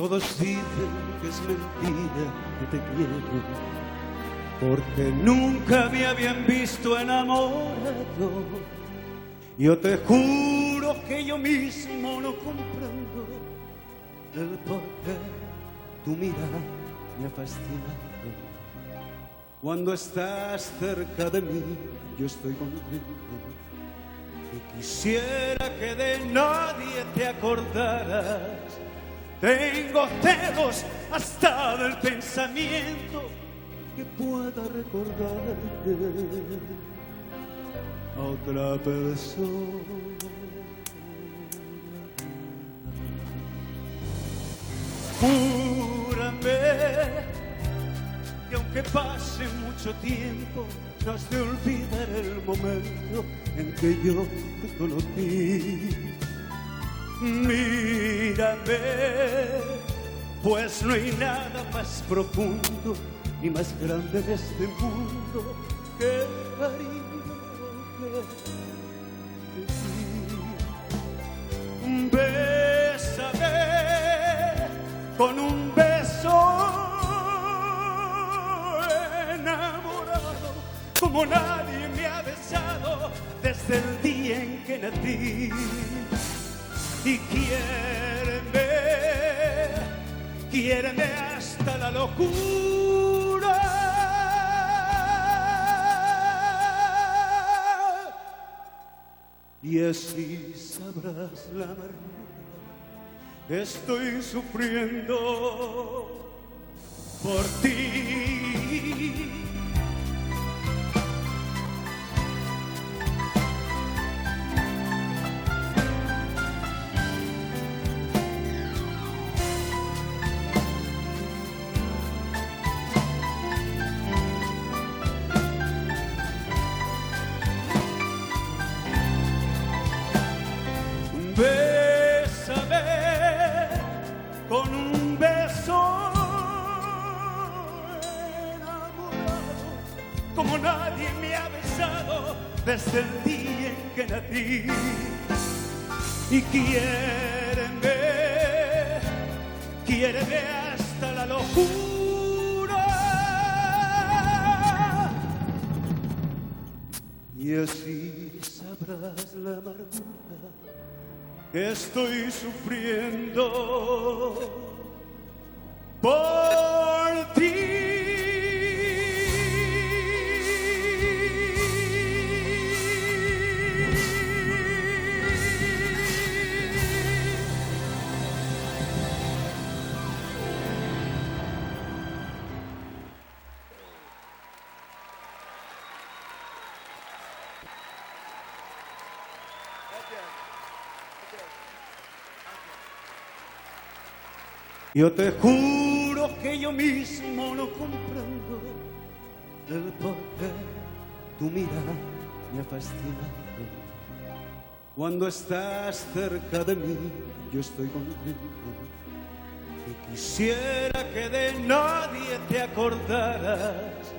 Todos dicen que es mentira que te quiero, porque nunca me habían visto enamorado. Yo te juro que yo mismo no comprendo el por qué tu mirada me ha fascinado. Cuando estás cerca de mí, yo estoy contento. Y quisiera que de nadie te acordaras. Tengo celos hasta del pensamiento que pueda recordarte a otra persona. Júrame que aunque pase mucho tiempo, no has de olvidar el momento en que yo te conocí. Mírame, pues no hay nada más profundo ni más grande en este mundo que el cariño que ti. Bésame con un beso enamorado, como nadie me ha besado desde el día en que nací. Y quiéreme hasta la locura. Y así sabrás la amargura que estoy sufriendo por ti. Bésame con un beso enamorado, como nadie me ha besado desde el día en que nací. Y quiéreme hasta la locura. Y así sabrás la amargura que estoy sufriendo por ti. Yo te juro que yo mismo no comprendo el por qué tu mirada me ha fascinado. Cuando estás cerca de mí, yo estoy contento. Y quisiera que de nadie te acordaras.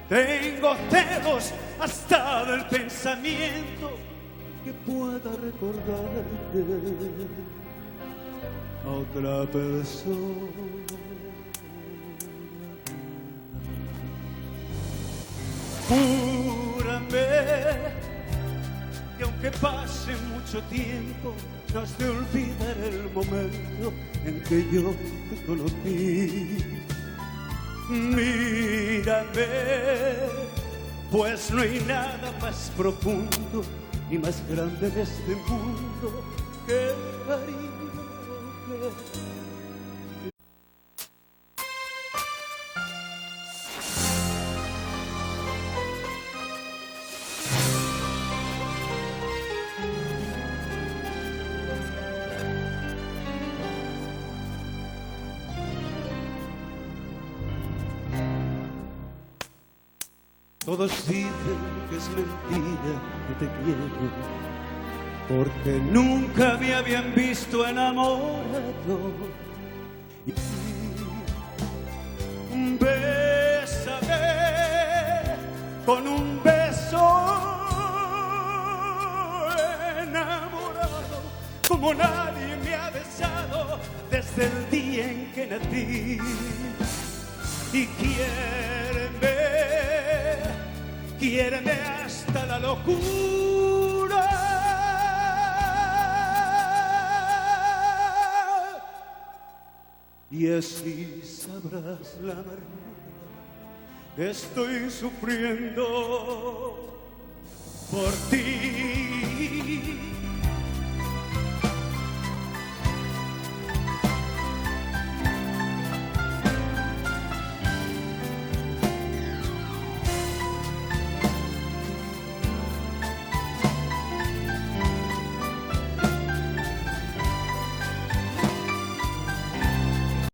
Tengo celos hasta del pensamiento que pueda recordarte a otra persona. Júrame que aunque pase mucho tiempo, no has de olvidar el momento en que yo te conocí. Mírame, pues no hay nada más profundo ni más grande en este mundo que el cariño. Todos dicen que es mentira que te quiero, porque nunca me habían visto enamorado. Y bésame con un beso enamorado, como nadie me ha besado pensado desde el día en que nací. Y quiéreme hasta la locura. Y así sabrás la amargura que estoy sufriendo por ti.